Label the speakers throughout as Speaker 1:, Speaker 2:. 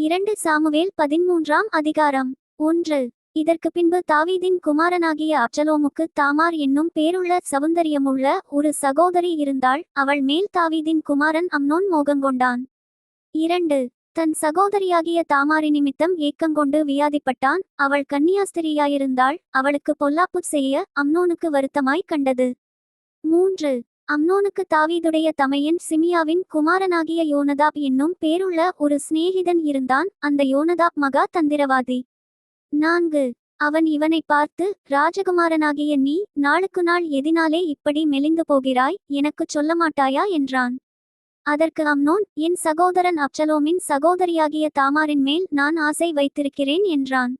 Speaker 1: 2 Samuel 13ஆம் அதிகாரம் 1. இதற்கு பின்பு தாவீதின் குமாரனாகிய அப்சலோமுக்கு தாமார் என்னும் பேருள்ள சவுந்தரியமுள்ள ஒரு சகோதரி இருந்தாள். அவள் மேல் தாவீதின் குமாரன் அம்னோன் மோகங்கொண்டான். 2. தன் சகோதரியாகிய தாமாரி நிமித்தம் ஏக்கங்கொண்டு வியாதிப்பட்டான். அவள் கன்னியாஸ்திரியாயிருந்தாள். அவளுக்கு பொல்லாப்பு செய்ய அம்னோனுக்கு வருத்தமாய் கண்டது. 3. அம்னோனுக்கு தாவீதுடைய தமையன் சிமியாவின் குமாரனாகிய யோனதாப் என்னும் பேருள்ள ஒரு சிநேகிதன் இருந்தான். அந்த யோனதாப் மகா தந்திரவாதி. 4. அவன் இவனை பார்த்து, ராஜகுமாரனாகிய நீ நாளுக்கு நாள் எதினாலே இப்படி மெலிந்து போகிறாய், எனக்குச் சொல்லமாட்டாயா என்றான். அதற்கு அம்னோன், என் சகோதரன் அப்சலோமின் சகோதரியாகிய தாமாரின் மேல் நான் ஆசை வைத்திருக்கிறேன் என்றான்.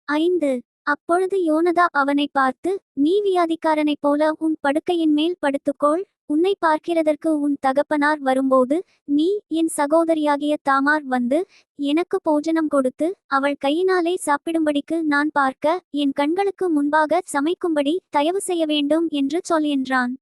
Speaker 1: 5. அப்பொழுது யோனதாப் அவனை பார்த்து, நீ வியாதிக்காரனைப் போல உன் படுக்கையின் மேல் படுத்துக்கொள். உன்னை பார்க்கிறதற்கு உன் தகப்பனார் வரும்போது நீ, என் சகோதரியாகிய தாமார் வந்து எனக்கு போஜனம் கொடுத்து அவள் கையினாலே சாப்பிடும்படிக்கு நான் பார்க்க என் கண்களுக்கு முன்பாக சமைக்கும்படி தயவு செய்ய வேண்டும் என்று சொல் என்றான்.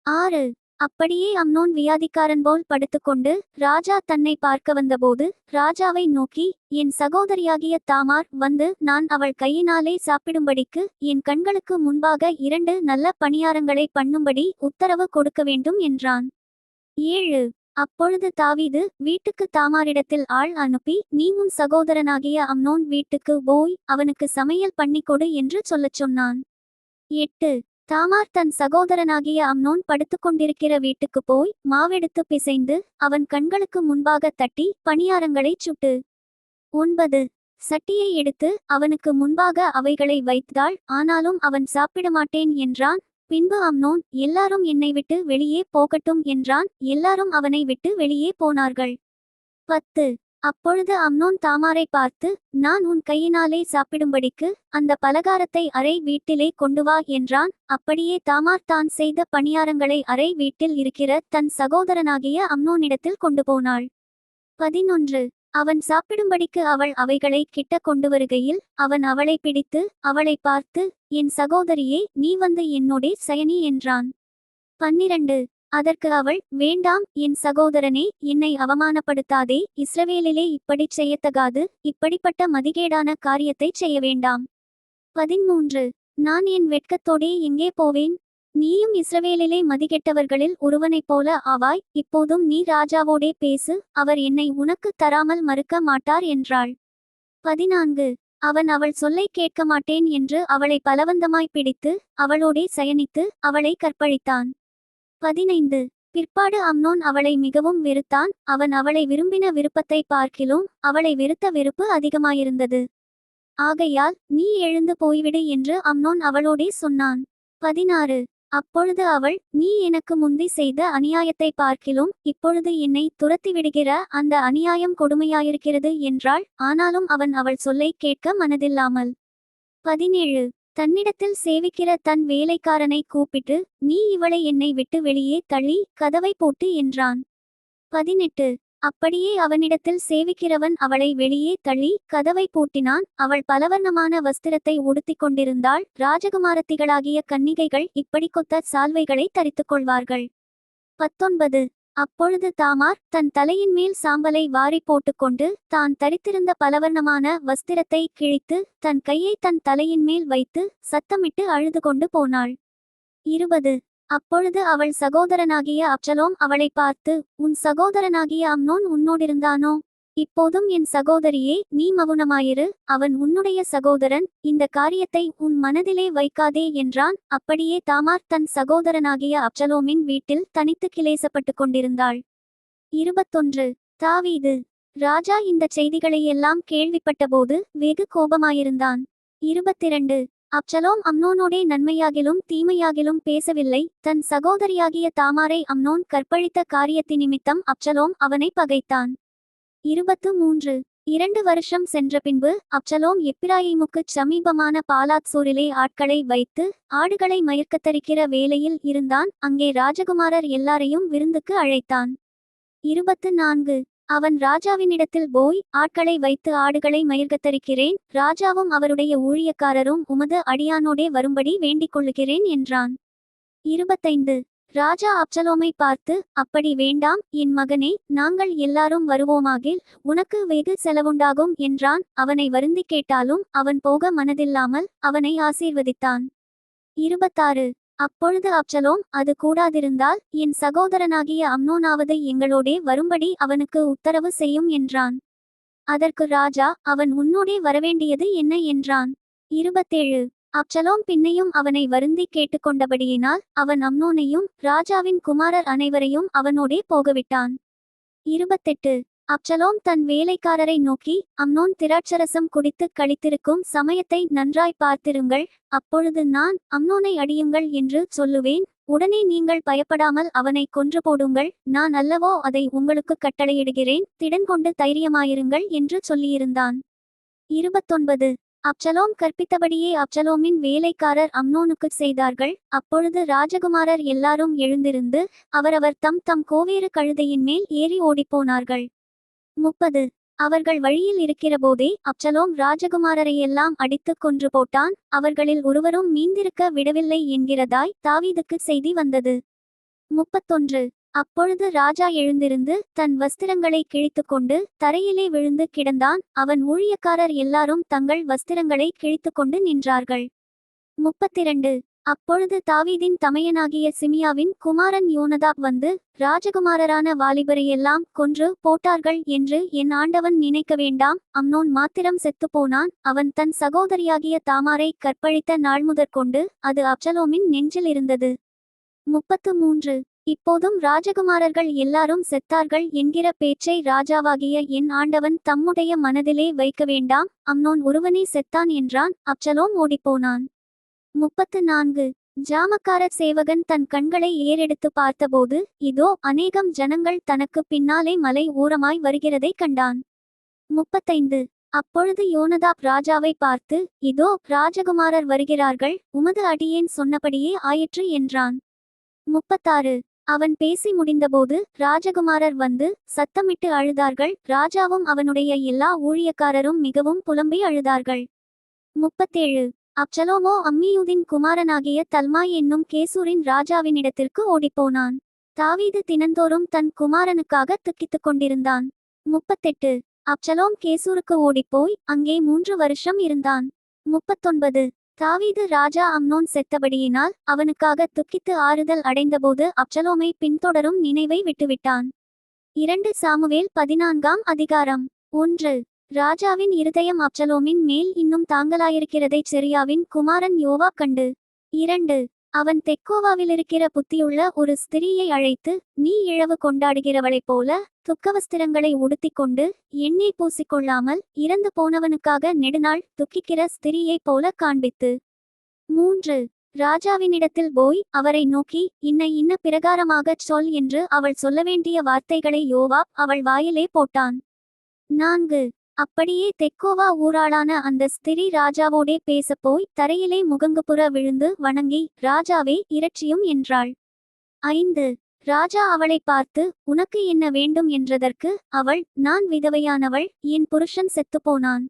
Speaker 1: 6. அப்படியே அம்னோன் வியாதிக்காரன் போல் படுத்துக்கொண்டு ராஜா தன்னை பார்க்க வந்தபோது ராஜாவை நோக்கி, என் சகோதரியாகிய தாமார் வந்து நான் அவள் கையினாலே சாப்பிடும்படிக்கு என் கண்களுக்கு முன்பாக 2 நல்ல பணியாரங்களை பண்ணும்படி உத்தரவு கொடுக்க வேண்டும் என்றான். 7. அப்பொழுது தாவீது வீட்டுக்கு தாமாரிடத்தில் ஆள் அனுப்பி, நீ உன் சகோதரனாகிய அம்னோன் வீட்டுக்கு போய் அவனுக்கு சமையல் பண்ணிக்கொடு என்று சொல்லச் சொன்னான். 8. தாமார் தன் சகோதரனாகிய அம்னோன் படுத்துக்கொண்டிருக்கிற வீட்டுக்கு போய் மாவெடுத்து பிசைந்து அவன் கண்களுக்கு முன்பாக தட்டி பணியாரங்களைச் சுட்டு. 9. சட்டியை எடுத்து அவனுக்கு முன்பாக அவைகளை வைத்தாள். ஆனாலும் அவன் சாப்பிடமாட்டேன் என்றான். பின்பு அம்னோன், எல்லாரும் என்னை விட்டு வெளியே போகட்டும் என்றான். எல்லாரும் அவனை விட்டு வெளியே போனார்கள். 10. அப்பொழுது அம்னோன் தாமாரை பார்த்து, நான் உன் கையினாலே சாப்பிடும்படிக்கு அந்த பலகாரத்தை அறை வீட்டிலே கொண்டு வா என்றான். அப்படியே தாமார் தான் செய்த பணியாரங்களை அறை வீட்டில் இருக்கிற தன் சகோதரனாகிய அம்னோனிடத்தில் கொண்டு போனாள். 11. அவன் சாப்பிடும்படிக்கு அவள் அவைகளை கிட்ட கொண்டு வருகையில் அவன் அவளை பிடித்து அவளை பார்த்து, என் சகோதரியே, நீ வந்து என்னோடே சயனி என்றான். 12. அதற்கு அவள், வேண்டாம் என் சகோதரனே, என்னை அவமானப்படுத்தாதே. இஸ்ரவேலிலே இப்படிச் செய்யத்தகாது. இப்படிப்பட்ட மதிகேடான காரியத்தைச் செய்ய வேண்டாம். 13. நான் என் வெட்கத்தோடே எங்கே போவேன்? நீயும் இஸ்ரவேலிலே மதிகெட்டவர்களில் ஒருவனைப் போல ஆவாய். இப்போதும் நீ ராஜாவோடே பேசு, அவர் என்னை உனக்கு தராமல் மறுக்க மாட்டார் என்றாள். 14. அவன் அவள் சொல்லை கேட்க மாட்டேன் என்று அவளை பலவந்தமாய் பிடித்து அவளோடே சயனித்து அவளை கற்பழித்தான். 15. பிற்பாடு அம்னோன் அவளை மிகவும் வெறுத்தான். அவன் அவளை விரும்பின விருப்பத்தை பார்க்கிலும் அவளை வெறுத்த வெறுப்பு அதிகமாயிருந்தது. ஆகையால் நீ எழுந்து போய்விடு என்று அம்னோன் அவளோடே சொன்னான். 16. அப்பொழுது அவள், நீ எனக்கு முந்தி செய்த அநியாயத்தை பார்க்கிலும் இப்பொழுது என்னை துரத்திவிடுகிற அந்த அநியாயம் கொடுமையாயிருக்கிறது என்றாள். ஆனாலும் அவன் அவள் சொல்லை கேட்க மனதில்லாமல். 17. தன்னிடத்தில் சேவிக்கிற தன் வேலைக்காரனை கூப்பிட்டு, நீ இவளை என்னை விட்டு வெளியே தள்ளி கதவை போட்டு என்றான். 18. அப்படியே அவனிடத்தில் சேவிக்கிறவன் அவளை வெளியே தள்ளி கதவை பூட்டினான். அவள் பலவர்ணமான வஸ்திரத்தை உடுத்திக் கொண்டிருந்தாள். ராஜகுமாரத்திகளாகிய கன்னிகைகள் இப்படி கொத்த சால்வைகளை தரித்துக் கொள்வார்கள். 19. அப்பொழுது தாமார் தன் தலையின் மேல் சாம்பலை வாரி போட்டுக்கொண்டு தான் தரித்திருந்த பலவர்ணமான வஸ்திரத்தை கிழித்து தன் கையை தன் தலையின் மேல் வைத்து சத்தமிட்டு அழுது கொண்டு போனாள். 20. அப்பொழுது அவள் சகோதரனாகிய அப்சலோம் அவளை பார்த்து, உன் சகோதரனாகிய அம்னோன் உன்னோடிருந்தானோ? இப்போதும் என் சகோதரியே, நீ மவுனமாயிரு. அவன் உன்னுடைய சகோதரன். இந்த காரியத்தை உன் மனதிலே வைக்காதே என்றான். அப்படியே தாமார் தன் சகோதரனாகிய அப்சலோமின் வீட்டில் தனித்து கிலேசப்பட்டு கொண்டிருந்தாள். 21. தாவீது. ராஜா இந்த செய்திகளையெல்லாம் கேள்விப்பட்டபோது வெகு கோபமாயிருந்தான். 22. அப்சலோம் அம்னோனோடே நன்மையாகிலும் தீமையாகிலும் பேசவில்லை. தன் சகோதரியாகிய தாமாரை அம்னோன் கற்பழித்த காரியத்தினிமித்தம் அப்சலோம் அவனை பகைத்தான். 23. 2 வருஷம் சென்ற பின்பு அப்சலோம் எப்பிராயீமுக்குச் சமீபமான பாலாத்சோரிலே ஆட்களை வைத்து ஆடுகளை மயர்க்கத்தரிக்கிற வேலையில் இருந்தான். அங்கே ராஜகுமாரர் எல்லாரையும் விருந்துக்கு அழைத்தான். 24. அவன் ராஜாவினிடத்தில் போய், ஆட்களை வைத்து ஆடுகளை மயர்க்கத்தரிக்கிறேன். ராஜாவும் அவருடைய ஊழியக்காரரும் உமது அடியானோடே வரும்படி வேண்டிக் கொள்ளுகிறேன் என்றான். 25. ராஜா அப்சலோமை பார்த்து, அப்படி வேண்டாம் என் மகனே, நாங்கள் எல்லாரும் வருவோமாகில் உனக்கு வெகு செலவுண்டாகும் என்றான். அவனை வருந்திக் கேட்டாலும் அவன் போக மனதில்லாமல் அவனை ஆசீர்வதித்தான். 26. அப்பொழுது அப்சலோம், அது கூடாதிருந்தால் என் சகோதரனாகிய அம்னோனாவது எங்களோடே வரும்படி அவனுக்கு உத்தரவு செய்யும் என்றான். அதற்கு ராஜா, அவன் உன்னோடே வரவேண்டியது என்ன என்றான். 27. அப்சலோம் பின்னையும் அவனை வருந்தி கேட்டுக்கொண்டபடியினால் அவன் அம்னோனையும் ராஜாவின் குமாரர் அனைவரையும் அவனோடே போகவிட்டான். 28. அப்சலோம் தன் வேலைக்காரரை நோக்கி, அம்னோன் திராட்சரசம் குடித்து களித்திருக்கும் சமயத்தை நன்றாய் பார்த்திருங்கள், அப்பொழுது நான் அம்னோனை அடியுங்கள் என்று சொல்லுவேன். உடனே நீங்கள் பயப்படாமல் அவனை கொன்று போடுங்கள், நான் அல்லவோ அதை உங்களுக்கு கட்டளையிடுகிறேன், திடன் கொண்டு தைரியமாயிருங்கள் என்று சொல்லியிருந்தான். 29. அப்சலோம் கற்பித்தபடியே அப்சலோமின் வேலைக்காரர் அம்னோனுக்குச் செய்தார்கள். அப்பொழுது ராஜகுமாரர் எல்லாரும் எழுந்திருந்து அவரவர் தம் தம் கோவேறு கழுதையின் மேல் ஏறி ஓடிப்போனார்கள். 30. அவர்கள் வழியில் இருக்கிறபோதே அப்சலோம் ராஜகுமாரரையெல்லாம் அடித்துக் கொன்று போட்டான். அவர்களில் ஒருவரும் மீந்திருக்க விடவில்லை என்கிறதாய் தாவீதுக்கு செய்தி வந்தது. 31. அப்பொழுது ராஜா எழுந்திருந்து தன் வஸ்திரங்களை கிழித்துக்கொண்டு தரையிலே விழுந்து கிடந்தான். அவன் ஊழியக்காரர் எல்லாரும் தங்கள் வஸ்திரங்களை கிழித்துக்கொண்டு நின்றார்கள். 32. அப்பொழுது தாவீதின் தமையனாகிய சிமியாவின் குமாரன் யோனதாப் வந்து, ராஜகுமாரரான வாலிபரையெல்லாம் கொன்று போட்டார்கள் என்று என் ஆண்டவன் நினைக்க வேண்டாம், அம்னோன் மாத்திரம் செத்துப்போனான். அவன் தன் சகோதரியாகிய தாமாரை கற்பழித்த நாள் முதற்கொண்டு அது அப்சலோமின் நெஞ்சில் இருந்தது. 33. இப்போதும் ராஜகுமாரர்கள் எல்லாரும் செத்தார்கள் என்கிற பேச்சை ராஜாவாகிய என் ஆண்டவன் தம்முடைய மனதிலே வைக்க வேண்டாம், அம்னோன் ஒருவனே செத்தான் என்றான். அப்சலோம் ஓடிப்போனான். 34. ஜாமக்கார சேவகன் தன் கண்களை ஏறெடுத்து பார்த்தபோது, இதோ அநேகம் ஜனங்கள் தனக்கு பின்னாலே மலை ஓரமாய் வருகிறதை கண்டான். 35. அப்பொழுது யோனதாப் ராஜாவை பார்த்து, இதோ ராஜகுமாரர் வருகிறார்கள், உமது அடியேன் சொன்னபடியே ஆயிற்று என்றான். 36. அவன் பேசி முடிந்தபோது ராஜகுமாரர் வந்து சத்தமிட்டு அழுதார்கள். ராஜாவும் அவனுடைய எல்லா ஊழியக்காரரும் மிகவும் புலம்பி அழுதார்கள். 37. அப்சலோமோ அம்மியூதின் குமாரனாகிய தல்மாய் என்னும் கேசூரின் ராஜாவினிடத்திற்கு ஓடிப்போனான். தாவீது தினந்தோறும் தன் குமாரனுக்காக துக்கித்துக் கொண்டிருந்தான். 38. அப்சலோம் கேசூருக்கு ஓடிப்போய் அங்கே 3 வருஷம் இருந்தான். 39. தாவீது ராஜா அம்னோன் செத்தபடியினால் அவனுக்காக துக்கித்து ஆறுதல் அடைந்தபோது அப்சலோமை பின்தொடரும் நினைவை விட்டுவிட்டான். 2 சாமுவேல் 14ஆம் அதிகாரம். 1. ராஜாவின் இருதயம் அப்சலோமின் மேல் இன்னும் தாங்கலாயிருக்கிறதைச் செரியாவின் குமாரன் யோவாப் கண்டு. 2. அவன் தெக்கோவாவிலிருக்கிற புத்தியுள்ள ஒரு ஸ்திரீயை அழைத்து, நீ இழவு கொண்டாடுகிறவளைப் போல துக்கவஸ்திரங்களை உடுத்திக்கொண்டு எண்ணெய் பூசிக்கொள்ளாமல் இறந்து போனவனுக்காக நெடுநாள் துக்கிக்கிற ஸ்திரீயைப் போல காண்பித்து. 3. ராஜாவினிடத்தில் போய் அவரை நோக்கி, இன்ன பிரகாரமாகச் சொல் என்று அவள் சொல்ல வேண்டிய வார்த்தைகளை யோவாப் அவள் வாயிலே போட்டான். 4. அப்படியே தெக்கோவா ஊராளான அந்த ஸ்திரீ ராஜாவோடே பேசப்போய் தரையிலே முகங்குப்புற விழுந்து வணங்கி, ராஜாவே இரட்சியும் என்றாள். 5. ராஜா அவளை பார்த்து, உனக்கு என்ன வேண்டும் என்றதற்கு அவள், நான் விதவையானவள், என் புருஷன் செத்துப்போனான்.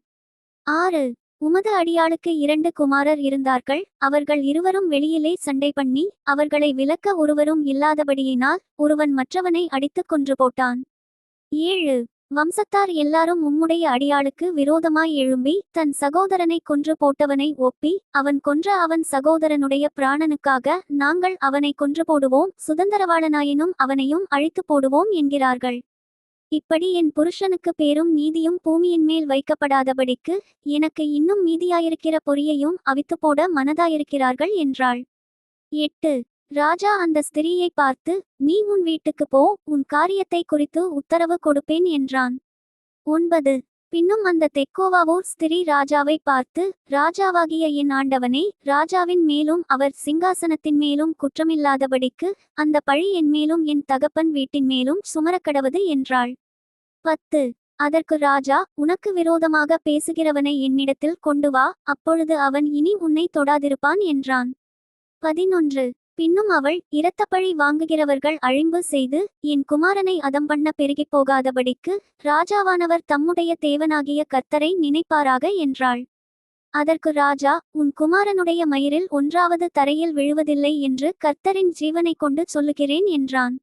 Speaker 1: 6. உமது அடியாளுக்கு 2 குமாரர் இருந்தார்கள், அவர்கள் இருவரும் வெளியிலே சண்டை பண்ணி அவர்களை விலக்க ஒருவரும் இல்லாதபடியினால் ஒருவன் மற்றவனை அடித்துக் கொன்று போட்டான். 7. வம்சத்தார் எல்லாரும் உம்முடைய அடியாளுக்கு விரோதமாய் எழும்பி தன் சகோதரனை கொன்று போட்டவனை ஒப்பி, அவன் கொன்ற அவன் சகோதரனுடைய பிராணனுக்காக நாங்கள் அவனை கொன்று போடுவோம், சுதந்திரவாளனாயினும் அவனையும் அழித்து போடுவோம் என்கிறார்கள். இப்படி என் புருஷனுக்கு பேரும் நீதியும் பூமியின் மேல் வைக்கப்படாதபடிக்கு எனக்கு இன்னும் மீதியாயிருக்கிற பொறியையும் அவித்து போட மனதாயிருக்கிறார்கள் என்றாள். 8. ராஜா அந்த ஸ்திரீயை பார்த்து, நீ உன் வீட்டுக்கு போ, உன் காரியத்தை குறித்து உத்தரவு கொடுப்பேன் என்றான். 9. பின்னும் அந்த தெக்கோவாவூர் ஸ்திரீ ராஜாவை பார்த்து, ராஜாவாகிய என் ஆண்டவனே, ராஜாவின் மேலும் அவர் சிங்காசனத்தின் மேலும் குற்றமில்லாதபடிக்கு அந்த பழி என் மேலும் என் தகப்பன் வீட்டின் மேலும் சுமரக்கடவது என்றாள். 10. அதற்கு ராஜா, உனக்கு விரோதமாக பேசுகிறவனை என்னிடத்தில் கொண்டு வா, அப்பொழுது அவன் இனி உன்னை தொடாதிருப்பான் என்றான். 11. பின்னும் அவள், இரத்தப்பழி வாங்குகிறவர்கள் அழிம்பு செய்து என் குமாரனை அதம்பண்ண பெருகிப் போகாதபடிக்கு ராஜாவானவர் தம்முடைய தேவனாகிய கர்த்தரை நினைப்பாராக என்றாள். அதற்கு ராஜா, உன் குமாரனுடைய மயிரில் ஒன்றாவது தரையில் விழுவதில்லை என்று கர்த்தரின் ஜீவனைக் கொண்டு சொல்லுகிறேன் என்றான்.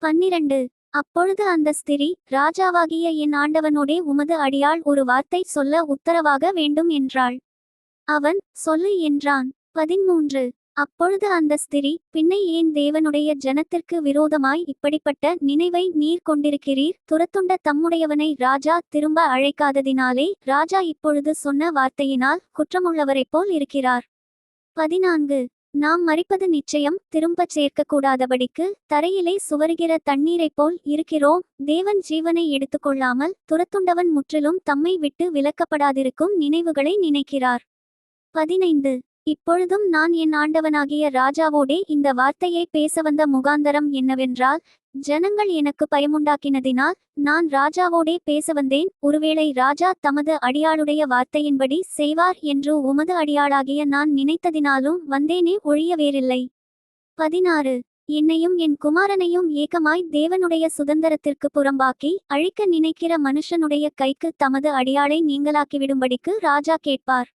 Speaker 1: 12. அப்பொழுது அந்த ஸ்திரீ, ராஜாவாகிய என் ஆண்டவனோடே உமது அடியாள் ஒரு வார்த்தை சொல்ல உத்தரவாக வேண்டும் என்றாள். அவன், சொல்லு என்றான். 13. அப்பொழுது அந்த ஸ்திரீ, பின்னை ஏன் தேவனுடைய ஜனத்திற்கு விரோதமாய் இப்படிப்பட்ட நினைவை நீர் கொண்டிருக்கிறீர்? துரத்துண்ட தம்முடையவனை ராஜா திரும்ப அழைக்காததினாலே ராஜா இப்பொழுது சொன்ன வார்த்தையினால் குற்றமுள்ளவரைப் போல் இருக்கிறார். 14. நாம் மரிப்பது நிச்சயம், திரும்பச் சேர்க்கக்கூடாதபடிக்கு தரையிலே சுவருகிற தண்ணீரைப் போல் இருக்கிறோம். தேவன் ஜீவனை எடுத்துக்கொள்ளாமல் துரத்துண்டவன் முற்றிலும் தம்மை விட்டு விலக்கப்படாதிருக்கும் நினைவுகளை நினைக்கிறார். 15. இப்பொழுதும் நான் என் ஆண்டவனாகிய ராஜாவோடே இந்த வார்த்தையை பேசவந்த முகாந்தரம் என்னவென்றால், ஜனங்கள் எனக்கு பயமுண்டாக்கினதினால் நான் ராஜாவோடே பேசவந்தேன். ஒருவேளை ராஜா தமது அடியாளுடைய வார்த்தையின்படி செய்வார் என்று உமது அடியாளாகிய நான் நினைத்ததினாலும் வந்தேனே ஒழிய வேறில்லை. 16. என்னையும் என் குமாரனையும் ஏகமாய் தேவனுடைய சுதந்திரத்திற்கு புறம்பாக்கி அழிக்க நினைக்கிற மனுஷனுடைய கைக்கு தமது அடியாளை நீங்களாக்கிவிடும்படிக்கு ராஜா கேட்பார்.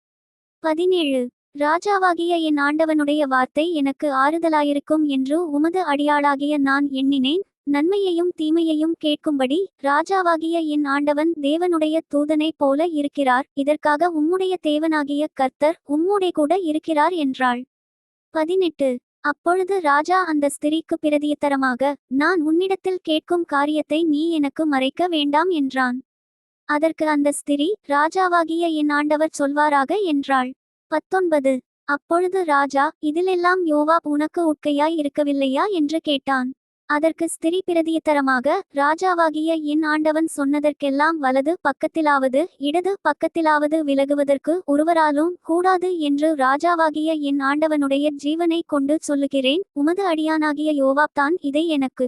Speaker 1: 17. ராஜாவாகிய என் ஆண்டவனுடைய வார்த்தை எனக்கு ஆறுதலாயிருக்கும் என்று உமது அடியாளாகிய நான் எண்ணினேன். நன்மையையும் தீமையையும் கேட்கும்படி ராஜாவாகிய என் ஆண்டவன் தேவனுடைய தூதனைப் போல இருக்கிறார். இதற்காக உம்முடைய தேவனாகிய கர்த்தர் உம்மோடே கூட இருக்கிறார் என்றாள். 18. அப்பொழுது ராஜா அந்த ஸ்திரீக்கு பிரதியுத்தரமாக, நான் உன்னிடத்தில் கேட்கும் காரியத்தை நீ எனக்கு மறைக்க வேண்டாம் என்றான். அதற்கு அந்த ஸ்திரீ, ராஜாவாகிய என் ஆண்டவர் சொல்வாராக என்றாள். 19. அப்பொழுது ராஜா, இதிலெல்லாம் யோவாப் உனக்கு உட்கையாய் இருக்கவில்லையா என்று கேட்டான். அதற்கு ஸ்திரீ பிரதியுத்தரமாக, ராஜாவாகிய என் ஆண்டவன் சொன்னதற்கெல்லாம் வலது பக்கத்திலாவது இடது பக்கத்திலாவது விலகுவதற்கு ஒருவராலும் கூடாது என்று ராஜாவாகிய என் ஆண்டவனுடைய ஜீவனை கொண்டு சொல்லுகிறேன். உமது அடியானாகிய யோவாப் தான் இதை எனக்கு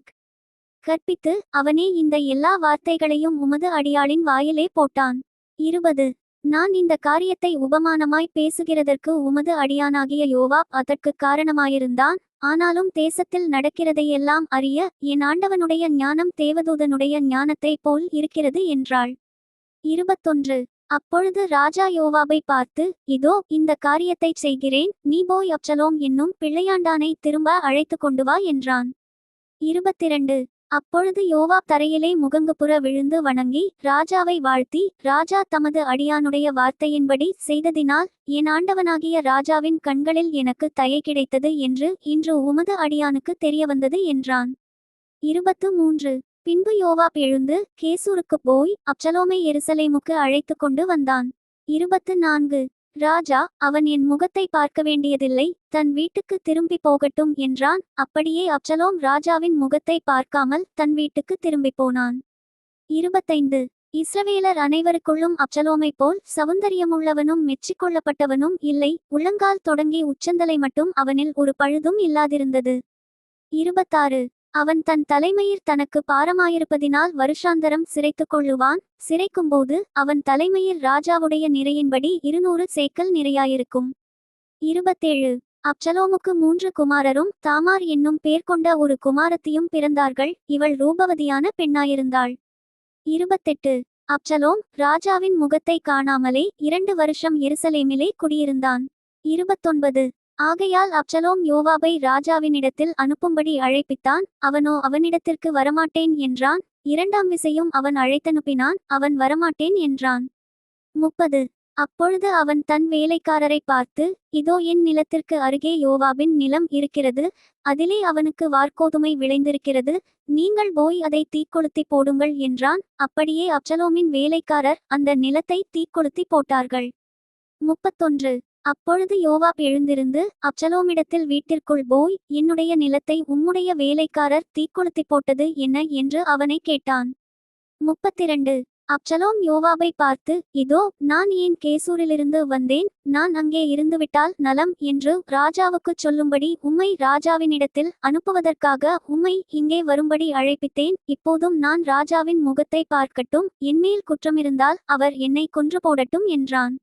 Speaker 1: கற்பித்து அவனே இந்த எல்லா வார்த்தைகளையும் உமது அடியாளின் வாயிலே போட்டான். 20. நான் இந்த காரியத்தை உபமானமாய் பேசுகிறதற்கு உமது அடியானாகிய யோவாப் அதற்கு காரணமாயிருந்தான். ஆனாலும் தேசத்தில் நடக்கிறதையெல்லாம் அறிய என் ஆண்டவனுடைய ஞானம் தேவதூதனுடைய ஞானத்தைப் போல் இருக்கிறது என்றாள். 21. அப்பொழுது ராஜா யோவாபை பார்த்து, இதோ இந்த காரியத்தைச் செய்கிறேன், நீ போய் அப்சலோம் என்னும் பிள்ளையாண்டானை திரும்ப அழைத்து கொண்டு வா என்றான். 22. அப்பொழுது யோவாப் தரையிலே முகங்குப்புற விழுந்து வணங்கி ராஜாவை வாழ்த்தி, ராஜா தமது அடியானுடைய வார்த்தையின்படி செய்ததினால் என் ஆண்டவனாகிய ராஜாவின் கண்களில் எனக்கு தயை கிடைத்தது என்று இன்று உமது அடியானுக்கு தெரியவந்தது என்றான். 23. பின்பு யோவாப் எழுந்து கேசூருக்குப் போய் அப்சலோமை எருசலேமுக்கு அழைத்து கொண்டு வந்தான். 24. ராஜா, அவன் என் முகத்தை பார்க்க வேண்டியதில்லை, தன் வீட்டுக்கு திரும்பி போகட்டும் என்றான். அப்படியே அப்சலோம் ராஜாவின் முகத்தை பார்க்காமல் தன் வீட்டுக்கு திரும்பி போனான். 25. இஸ்ரவேலர் அனைவருக்குள்ளும் அப்சலோமைப் போல் சௌந்தரியமுள்ளவனும் மெச்சிக்கொள்ளப்பட்டவனும் இல்லை. உள்ளங்கால் தொடங்கி உச்சந்தலை மட்டும் அவனில் ஒரு பழுதும் இல்லாதிருந்தது. 26. அவன் தன் தலைமயிர் தனக்கு பாரமாயிருப்பதினால் வருஷாந்தரம் சிரைத்துக் கொள்ளுவான். சிரைக்கும்போது அவன் தலைமயிர் ராஜாவுடைய நிறையின்படி 200 சேக்கல் நிறையாயிருக்கும். 27. அப்சலோமுக்கு 3 குமாரரும் தாமார் என்னும் பேர் கொண்ட ஒரு குமாரத்தியும் பிறந்தார்கள். இவள் ரூபவதியான பெண்ணாயிருந்தாள். 28. அப்சலோம் ராஜாவின் முகத்தை காணாமலே 2 வருஷம் எருசலேமிலே குடியிருந்தான். 29. ஆகையால் அப்சலோம் யோவாபை ராஜாவினிடத்தில் அனுப்பும்படி அழைப்பித்தான். அவனோ அவனிடத்திற்கு வரமாட்டேன் என்றான். 2ஆம் விசையும் அவன் அழைத்தனுப்பினான். அவன் வரமாட்டேன் என்றான். 30. அப்பொழுது அவன் தன் வேலைக்காரரை பார்த்து, இதோ என் நிலத்திற்கு அருகே யோவாபின் நிலம் இருக்கிறது, அதிலே அவனுக்கு வார்கோதுமை விளைந்திருக்கிறது, நீங்கள் போய் அதை தீக்கொளுத்தி போடுங்கள் என்றான். அப்படியே அப்சலோமின் வேலைக்காரர் அந்த நிலத்தை தீக்கொளுத்தி போட்டார்கள். 31. அப்பொழுது யோவாப் எழுந்திருந்து அப்சலோமிடத்தில் வீட்டிற்குள் போய், என்னுடைய நிலத்தை உம்முடைய வேலைக்காரர் தீக்கொளுத்தி போட்டது என்ன என்று அவனை கேட்டான். 32. அப்சலோம் யோவாபை பார்த்து, இதோ நான் ஏன் கேசூரிலிருந்து வந்தேன், நான் அங்கே இருந்துவிட்டால் நலம் என்று ராஜாவுக்குச் சொல்லும்படி உம்மை ராஜாவினிடத்தில் அனுப்புவதற்காக உம்மை இங்கே வரும்படி அழைப்பித்தேன். இப்போதும் நான் ராஜாவின் முகத்தை பார்க்கட்டும், என்மேல் குற்றமிருந்தால் அவர் என்னை கொன்று போடட்டும் என்றான்.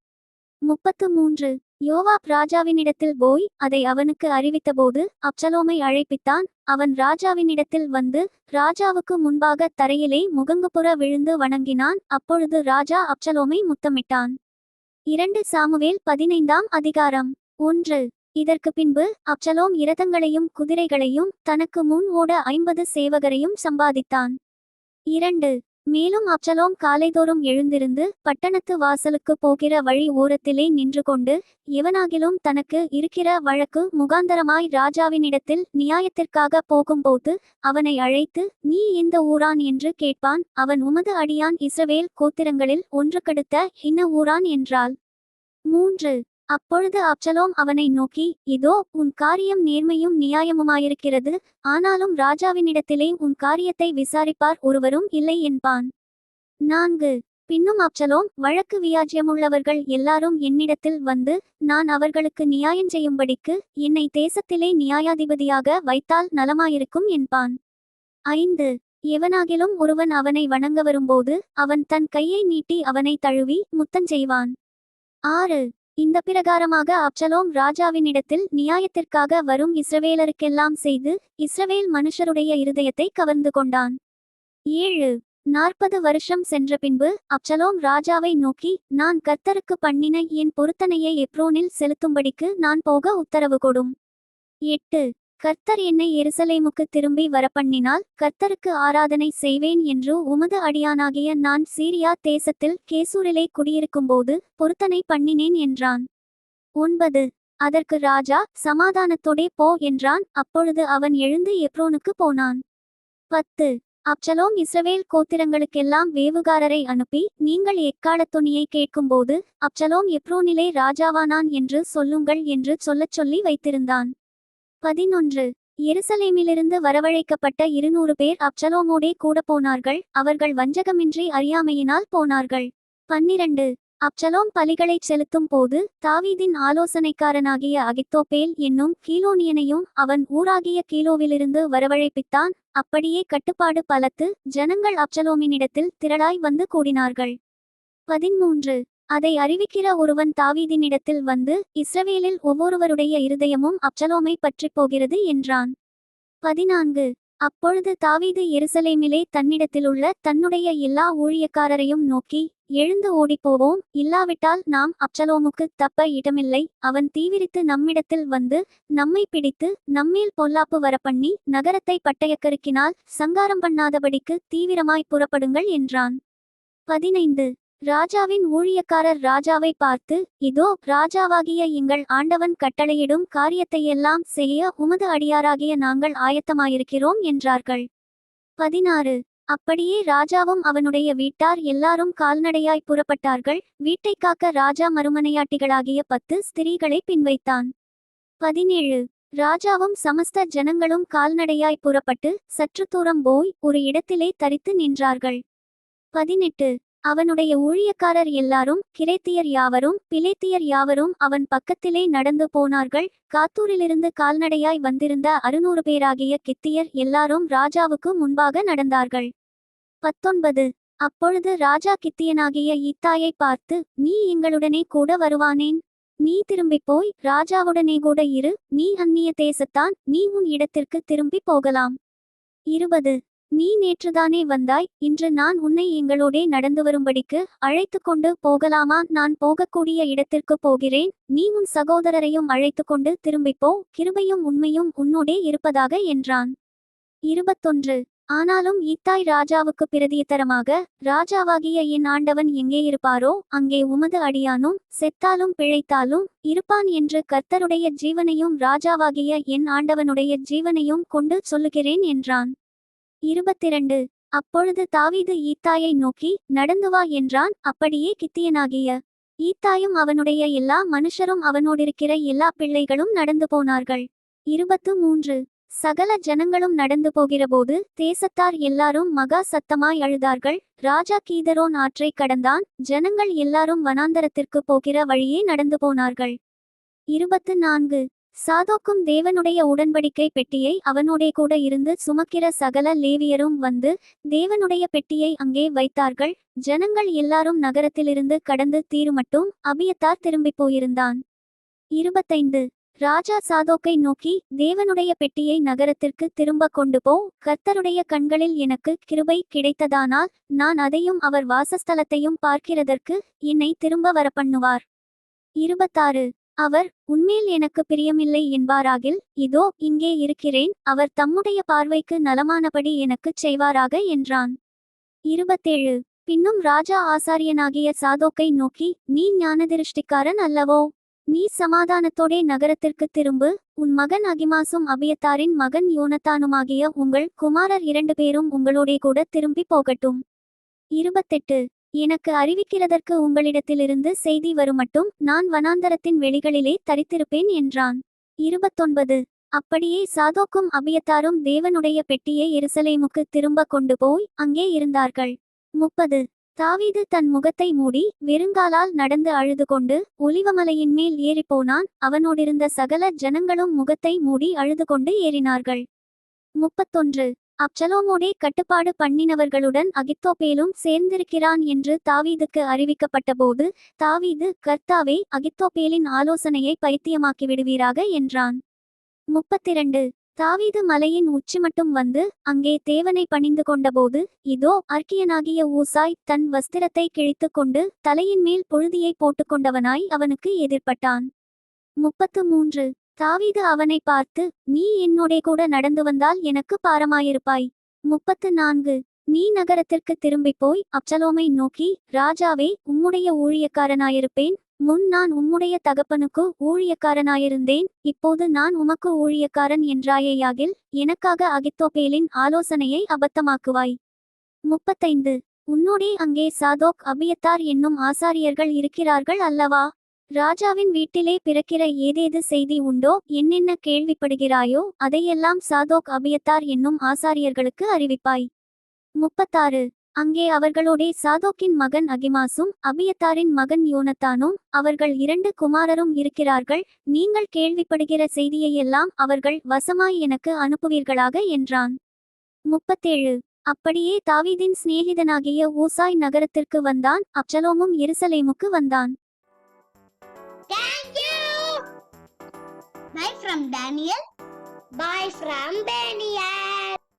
Speaker 1: 33. யோவாப் ராஜாவினிடத்தில் போய் அதை அவனுக்கு அறிவித்தபோது அப்சலோமை அழைப்பித்தான். அவன் ராஜாவினிடத்தில் வந்து ராஜாவுக்கு முன்பாக தரையிலே முகங்குப்புற விழுந்து வணங்கினான். அப்பொழுது ராஜா அப்சலோமை முத்தமிட்டான். 2 சாமுவேல் 15ஆம் அதிகாரம் 1. இதற்கு பின்பு அப்சலோம் இரதங்களையும் குதிரைகளையும் தனக்கு முன் ஓட 50 சேவகரையும் சம்பாதித்தான். 2. மேலும் அப்சலோம் காலைதோறும் எழுந்திருந்து பட்டணத்து வாசலுக்கு போகிற வழி ஓரத்திலே நின்று கொண்டு எவனாகிலும் தனக்கு இருக்கிற வழக்கு முகாந்தரமாய் ராஜாவினிடத்தில் நியாயத்திற்காக போகும்போது அவனை அழைத்து, நீ எந்த ஊரான் என்று கேட்பான். அவன், உமது அடியான் இஸ்ரவேல் கோத்திரங்களில் ஒன்றுக்கடுத்த இன்ன ஊரான் என்றாள். 3. அப்பொழுது அப்சலோம் அவனை நோக்கி, இதோ உன் காரியம் நேர்மையும் நியாயமுமாயிருக்கிறது, ஆனாலும் ராஜாவினிடத்திலே உன் காரியத்தை விசாரிப்பார் ஒருவரும் இல்லை என்பான். 4. பின்னும் அப்சலோம், வழக்கு வியாஜ்யமுள்ளவர்கள் எல்லாரும் என்னிடத்தில் வந்து, நான் அவர்களுக்கு நியாயஞ்செய்யும்படிக்கு என்னை தேசத்திலே நியாயாதிபதியாக வைத்தால் நலமாயிருக்கும் என்பான். 5. எவனாகிலும் ஒருவன் அவனை வணங்க வரும்போது அவன் தன் கையை நீட்டி அவனை தழுவி முத்தஞ்செய்வான். 6. இந்த பிரகாரமாக அப்சலோம் ராஜாவினிடத்தில் நியாயத்திற்காக வரும் இஸ்ரவேலருக்கெல்லாம் செய்து இஸ்ரவேல் மனுஷருடைய இருதயத்தை கவர்ந்து கொண்டான். 7. 40 வருஷம் சென்ற பின்பு அப்சலோம் ராஜாவை நோக்கி, நான் கர்த்தருக்கு பண்ணின என் பொருத்தனையை எப்ரோனில் செலுத்தும்படிக்கு நான் போக உத்தரவு கொடும். 8. கர்த்தர் என்னை எருசலேமுக்கு திரும்பி வரப்பண்ணினால் கர்த்தருக்கு ஆராதனை செய்வேன் என்று உமது அடியானாகிய நான் சீரியா தேசத்தில் கேசூரிலே குடியிருக்கும்போது பொருத்தனை பண்ணினேன் என்றான். 9. அதற்கு ராஜா, சமாதானத்தோடே போ என்றான். அப்பொழுது அவன் எழுந்து எப்ரோனுக்கு போனான். 10. அப்சலோம் இஸ்ரவேல் கோத்திரங்களுக்கெல்லாம் வேவுகாரரை அனுப்பி, நீங்கள் எக்காளத்தொனியை கேட்கும்போது அப்சலோம் எப்ரோனிலே ராஜாவானான் என்று சொல்லுங்கள் என்று சொல்லி வைத்திருந்தான். 11. எருசலேமிலிருந்து வரவழைக்கப்பட்ட 200 பேர் அப்சலோமோடே கூட போனார்கள். அவர்கள் வஞ்சகமின்றி அறியாமையினால் போனார்கள். 12. அப்சலோம் பலிகளைச் செலுத்தும் போது தாவீதின் ஆலோசனைக்காரனாகிய அகித்தோப்பேல் என்னும் கீலோனியனையும் அவன் ஊராகிய கீலோவிலிருந்து வரவழைப்பித்தான். அப்படியே கட்டுப்பாடு பலத்து ஜனங்கள் அப்சலோமினிடத்தில் திரளாய் வந்து கூடினார்கள். 13. அதை அறிவிக்கிற ஒருவன் தாவீதினிடத்தில் வந்து, இஸ்ரவேலில் ஒவ்வொருவருடைய இருதயமும் அப்சலோமை பற்றி போகிறது என்றான். 14. அப்பொழுது தாவீது எருசலேமிலே தன்னிடத்திலுள்ள தன்னுடைய எல்லா ஊழியக்காரரையும் நோக்கி, எழுந்து ஓடிப்போவோம், இல்லாவிட்டால் நாம் அப்சலோமுக்கு தப்ப இடமில்லை. அவன் தீவிரித்து நம்மிடத்தில் வந்து நம்மை பிடித்து நம்மேல் பொல்லாப்பு வரப்பண்ணி நகரத்தை பட்டயக்கருக்கினால் சங்காரம் பண்ணாதபடிக்கு தீவிரமாய் புறப்படுங்கள் என்றான். 15. ராஜாவின் ஊழியக்காரர் ராஜாவை பார்த்து, இதோ ராஜாவாகிய எங்கள் ஆண்டவன் கட்டளையிடும் காரியத்தையெல்லாம் செய்ய உமது அடியாராகிய நாங்கள் ஆயத்தமாயிருக்கிறோம் என்றார்கள். 16. அப்படியே ராஜாவும் அவனுடைய வீட்டார் எல்லாரும் கால்நடையாய் புறப்பட்டார்கள். வீட்டை காக்க ராஜா மறுமனையாட்டிகளாகிய 10 ஸ்திரீகளை பின்வைத்தான். 17. ராஜாவும் சமஸ்த ஜனங்களும் கால்நடையாய் புறப்பட்டு சற்று தூரம் போய் ஒரு இடத்திலே தரித்து நின்றார்கள். 18. அவனுடைய ஊழியக்காரர் எல்லாரும் கிரேத்தியர் யாவரும் பிலேத்தியர் யாவரும் அவன் பக்கத்திலே நடந்து போனார்கள். காத்தூரிலிருந்து கால்நடையாய் வந்திருந்த 600 பேராகிய கித்தியர் எல்லாரும் ராஜாவுக்கு முன்பாக நடந்தார்கள். 19. அப்பொழுது ராஜா கித்தியனாகிய ஈத்தாயை பார்த்து, நீ எங்களுடனே கூட வருவானேன்? நீ திரும்பிப் போய் ராஜாவுடனே கூட இரு. நீ அந்நிய தேசத்தான், நீ உன் இடத்திற்கு திரும்பி போகலாம். 20. நீ நேற்றுதானே வந்தாய், இன்று நான் உன்னை எங்களோடே நடந்து வரும்படிக்கு அழைத்து கொண்டு போகலாமா? நான் போகக்கூடிய இடத்திற்கு போகிறேன், நீ உன் சகோதரரையும் அழைத்து கொண்டு திரும்பிப்போ, கிருபையும் உண்மையும் உன்னோடே இருப்பதாக என்றான். 21. ஆனாலும் ஈத்தாய் ராஜாவுக்கு பிரதியுத்தரமாக, ராஜாவாகிய என் ஆண்டவன் எங்கே இருப்பாரோ அங்கே உமது அடியானும் செத்தாலும் பிழைத்தாலும் இருப்பான் என்று கர்த்தருடைய ஜீவனையும் ராஜாவாகிய என் ஆண்டவனுடைய ஜீவனையும் கொண்டு சொல்லுகிறேன் என்றான். 22. அப்பொழுது தாவீது ஈத்தாயை நோக்கி, நடந்து வா என்றான். அப்படியே கித்தியனாகிய ஈத்தாயும் அவனுடைய எல்லா மனுஷரும் அவனோடிருக்கிற எல்லா பிள்ளைகளும் நடந்து போனார்கள். 23. சகல ஜனங்களும் நடந்து போகிறபோது தேசத்தார் எல்லாரும் மகா சத்தமாய் அழுதார்கள். ராஜா கீதரோன் ஆற்றை கடந்தான். ஜனங்கள் எல்லாரும் வனாந்தரத்திற்கு போகிற வழியே நடந்து போனார்கள். 24. சாதோக்கும் தேவனுடைய உடன்படிக்கை பெட்டியை அவனோடே கூட இருந்து சுமக்கிற சகல லேவியரும் வந்து தேவனுடைய பெட்டியை அங்கே வைத்தார்கள். ஜனங்கள் எல்லாரும் நகரத்திலிருந்து கடந்து தீருமட்டும் அபியத்தார் திரும்பிப் போயிருந்தான். 25. ராஜா சாதோக்கை நோக்கி, தேவனுடைய பெட்டியை நகரத்திற்கு திரும்ப கொண்டு போ. கர்த்தருடைய கண்களில் எனக்கு கிருபை கிடைத்ததானால் நான் அதையும் அவர் வாசஸ்தலத்தையும் பார்க்கிறதற்கு என்னை திரும்ப வரப்பண்ணுவார். 26. அவர் உன்மேல் எனக்கு பிரியமில்லை என்பாராகில் இதோ இங்கே இருக்கிறேன், அவர் தம்முடைய பார்வைக்கு நலமானபடி எனக்குச் செய்வாராக என்றான். 27. பின்னும் ராஜா ஆசாரியனாகிய சாதோக்கை நோக்கி, நீ ஞானதிருஷ்டிக்காரன் அல்லவோ? நீ சமாதானத்தோடே நகரத்திற்குத் திரும்பு, உன் மகன் அகிமாசும் அபியத்தாரின் மகன் யோனத்தானுமாகிய உங்கள் குமாரர் 2 பேரும் உங்களோடே கூட திரும்பி போகட்டும். 28. எனக்கு அறிவிக்கிறதற்கு உங்களிடத்திலிருந்து செய்தி வருமட்டும் நான் வனாந்தரத்தின் வெளிகளிலே தரித்திருப்பேன் என்றான். 29. அப்படியே சாதோக்கும் அபியத்தாரும் தேவனுடைய பெட்டியை எருசலேமுக்கு திரும்ப கொண்டு போய் அங்கே இருந்தார்கள். 30. தாவீது தன் முகத்தை மூடி வெறுங்காலால் நடந்து அழுது கொண்டு ஒலிவமலையின் மேல் ஏறிப்போனான், அவனோடிருந்த சகல ஜனங்களும் முகத்தை மூடி அழுது கொண்டு ஏறினார்கள். 31. அப்சலோமோடே கட்டுப்பாடு பண்ணினவர்களுடன் அகித்தோப்பேலும் சேர்ந்திருக்கிறான் என்று தாவீதுக்கு அறிவிக்கப்பட்டபோது தாவீது, கர்த்தாவே, அகித்தோப்பேலின் ஆலோசனையை பைத்தியமாக்கிவிடுவீராக என்றான். 32. தாவீது மலையின் உச்சிமட்டும் வந்து அங்கே தேவனை பணிந்து கொண்டபோது இதோ அர்க்கியனாகிய ஊசாய் தன் வஸ்திரத்தை கிழித்து கொண்டு தலையின் மேல் புழுதியை போட்டுக்கொண்டவனாய் அவனுக்கு எதிர்ப்பட்டான். 33. தாவீது அவனை பார்த்து, நீ என்னோடே கூட நடந்து வந்தால் எனக்கு பாரமாயிருப்பாய். 34. நீ நகரத்திற்கு திரும்பிப் போய் அப்சலோமை நோக்கி, ராஜாவே, உம்முடைய ஊழியக்காரனாயிருப்பேன், முன் நான் உம்முடைய தகப்பனுக்கு ஊழியக்காரனாயிருந்தேன், இப்போது நான் உமக்கு ஊழியக்காரன் என்றாயேயாகில் எனக்காக அகித்தோப்பேலின் ஆலோசனையை அபத்தமாக்குவாய். 35. உன்னோடே அங்கே சாதோக் அபியத்தார் என்னும் ஆசாரியர்கள் இருக்கிறார்கள் அல்லவா? ராஜாவின் வீட்டிலே பிறக்கிற ஏதேது செய்தி உண்டோ, என்னென்ன கேள்விப்படுகிறாயோ அதையெல்லாம் சாதோக் அபியத்தார் என்னும் ஆசாரியர்களுக்கு அறிவிப்பாய். 36. அங்கே அவர்களோடே சாதோக்கின் மகன் அகிமாசும் அபியத்தாரின் மகன் யோனத்தானும் அவர்கள் 2 குமாரரும் இருக்கிறார்கள், நீங்கள் கேள்விப்படுகிற செய்தியையெல்லாம் அவர்கள் வசமாய் எனக்கு அனுப்புவீர்களாக என்றான். 37. அப்படியே தாவீதின் சிநேகிதனாகிய ஊசாய் நகரத்திற்கு வந்தான், அப்சலோமும் எருசலேமுக்கு வந்தான்.
Speaker 2: Thank you. Bye from Daniel. Bye from Daniel.